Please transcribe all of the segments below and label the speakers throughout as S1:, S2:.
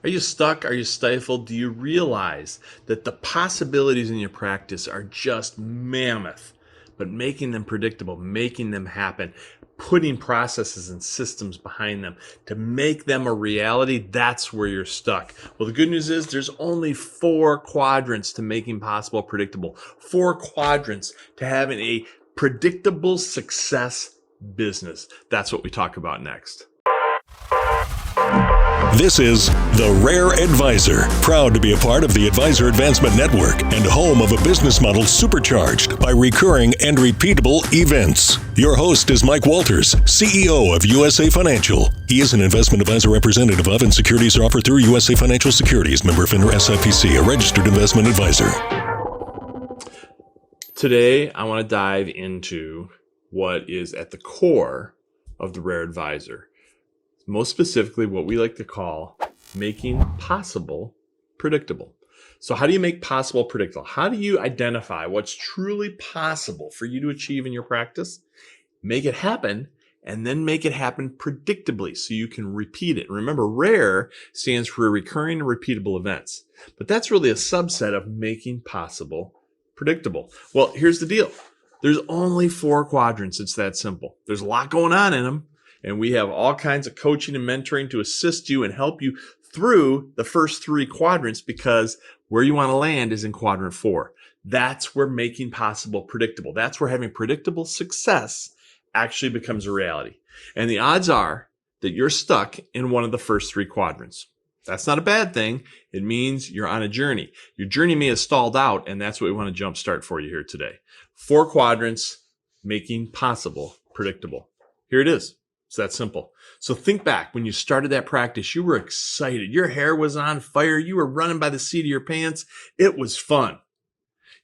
S1: Are you stuck? Are you stifled? Do you realize that the possibilities in your practice are just mammoth, but making them predictable, making them happen, putting processes and systems behind them to make them a reality, that's where you're stuck. Well, the good news is there's only 4 quadrants to making possible predictable, 4 quadrants to having a predictable success business. That's what we talk about next.
S2: This is The Rare Advisor, proud to be a part of the Advisor Advancement Network and home of a business model supercharged by recurring and repeatable events. Your host is Mike Walters, CEO of USA Financial. He is an investment advisor representative of, and securities are offered through USA Financial Securities, member FINRA SIPC, a registered investment advisor.
S1: Today, I want to dive into what is at the core of the Rare Advisor. Most specifically, what we like to call making possible predictable. So how do you make possible predictable? How do you identify what's truly possible for you to achieve in your practice, make it happen, and then make it happen predictably so you can repeat it? Remember, RARE stands for Recurring and Repeatable Events, but that's really a subset of making possible predictable. Well, here's the deal. There's only 4 quadrants. It's that simple. There's a lot going on in them. And we have all kinds of coaching and mentoring to assist you and help you through the first 3 quadrants, because where you want to land is in quadrant 4. That's where making possible predictable. That's where having predictable success actually becomes a reality. And the odds are that you're stuck in one of the first 3 quadrants. That's not a bad thing. It means you're on a journey. Your journey may have stalled out, and that's what we want to jumpstart for you here today. 4 quadrants, making possible predictable. Here it is. It's that simple. So think back when you started that practice, you were excited. Your hair was on fire. You were running by the seat of your pants. It was fun.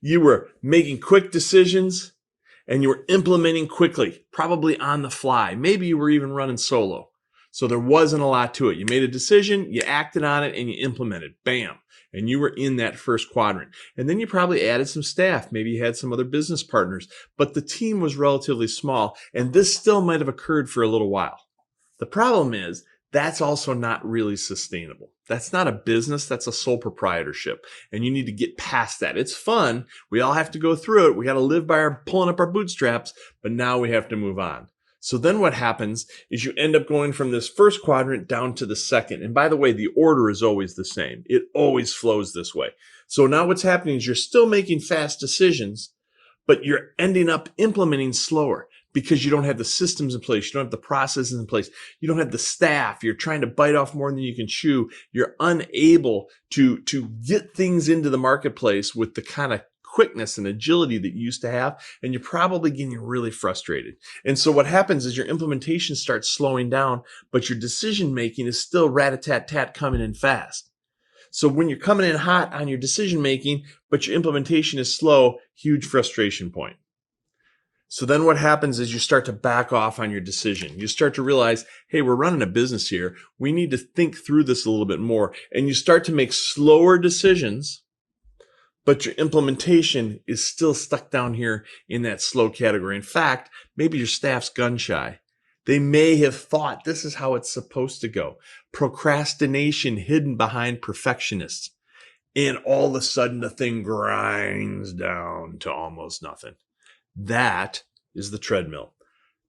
S1: You were making quick decisions and you were implementing quickly, probably on the fly. Maybe you were even running solo. So there wasn't a lot to it. You made a decision, you acted on it, and you implemented. Bam. And you were in that first quadrant. And then you probably added some staff. Maybe you had some other business partners, but the team was relatively small, and this still might have occurred for a little while. The problem is that's also not really sustainable. That's not a business. That's a sole proprietorship, and you need to get past that. It's fun. We all have to go through it. We got to live by pulling up our bootstraps, but now we have to move on. So then what happens is you end up going from this first quadrant down to the second. And by the way, the order is always the same. It always flows this way. So now what's happening is you're still making fast decisions, but you're ending up implementing slower because you don't have the systems in place. You don't have the processes in place. You don't have the staff. You're trying to bite off more than you can chew. You're unable to get things into the marketplace with the kind of quickness and agility that you used to have, and you're probably getting really frustrated. And so what happens is your implementation starts slowing down, but your decision making is still rat-a-tat-tat coming in fast. So when you're coming in hot on your decision making, but your implementation is slow, huge frustration point. So then what happens is you start to back off on your decision. You start to realize, hey, we're running a business here. We need to think through this a little bit more. And you start to make slower decisions, but your implementation is still stuck down here in that slow category. In fact, maybe your staff's gun shy. They may have thought this is how it's supposed to go. Procrastination hidden behind perfectionists. And all of a sudden, the thing grinds down to almost nothing. That is the treadmill.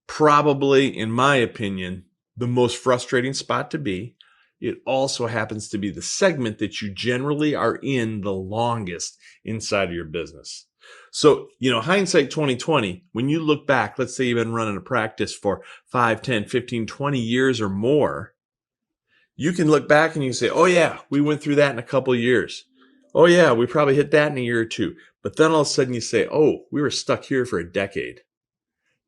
S1: Probably, in my opinion, the most frustrating spot to be. It also happens to be the segment that you generally are in the longest inside of your business. So, hindsight 2020, when you look back, let's say you've been running a practice for 5, 10, 15, 20 years or more, you can look back and you say, oh yeah, we went through that in a couple of years. Oh yeah, we probably hit that in a year or 2. But then all of a sudden you say, oh, we were stuck here for a decade.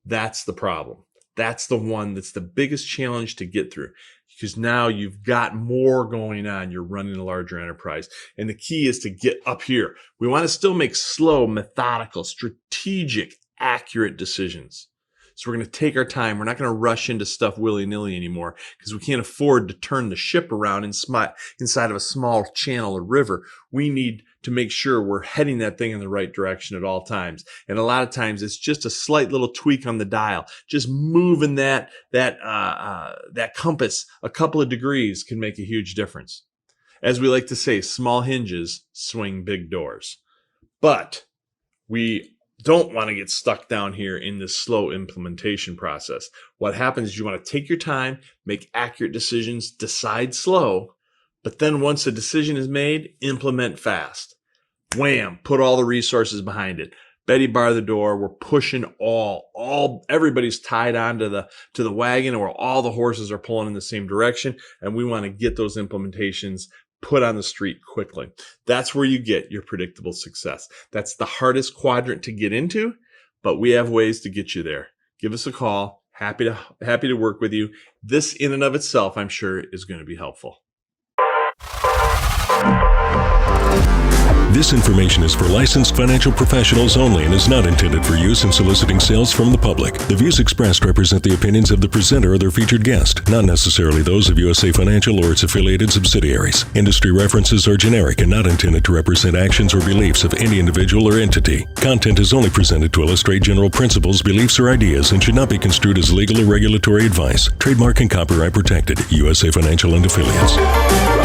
S1: That's the problem. That's the one that's the biggest challenge to get through, because now you've got more going on. You're running a larger enterprise. And the key is to get up here. We want to still make slow, methodical, strategic, accurate decisions. So we're going to take our time. We're not going to rush into stuff willy-nilly anymore, because we can't afford to turn the ship around inside of a small channel or river. We need to make sure we're heading that thing in the right direction at all times. And a lot of times it's just a slight little tweak on the dial. Just moving that compass a couple of degrees can make a huge difference. As we like to say, small hinges swing big doors. But we don't want to get stuck down here in this slow implementation process. What happens is you want to take your time, make accurate decisions, decide slow, but then once a decision is made, implement fast. Wham, put all the resources behind it. Betty bar the door. We're pushing everybody's tied on to the wagon, where all the horses are pulling in the same direction, and we want to get those implementations put on the street quickly. That's where you get your predictable success. That's the hardest quadrant to get into, but we have ways to get you there. Give us a call. Happy to work with you. This in and of itself, I'm sure, is going to be helpful.
S2: This information is for licensed financial professionals only and is not intended for use in soliciting sales from the public. The views expressed represent the opinions of the presenter or their featured guest, not necessarily those of USA Financial or its affiliated subsidiaries. Industry references are generic and not intended to represent actions or beliefs of any individual or entity. Content is only presented to illustrate general principles, beliefs, or ideas and should not be construed as legal or regulatory advice. Trademark and copyright protected. USA Financial and Affiliates.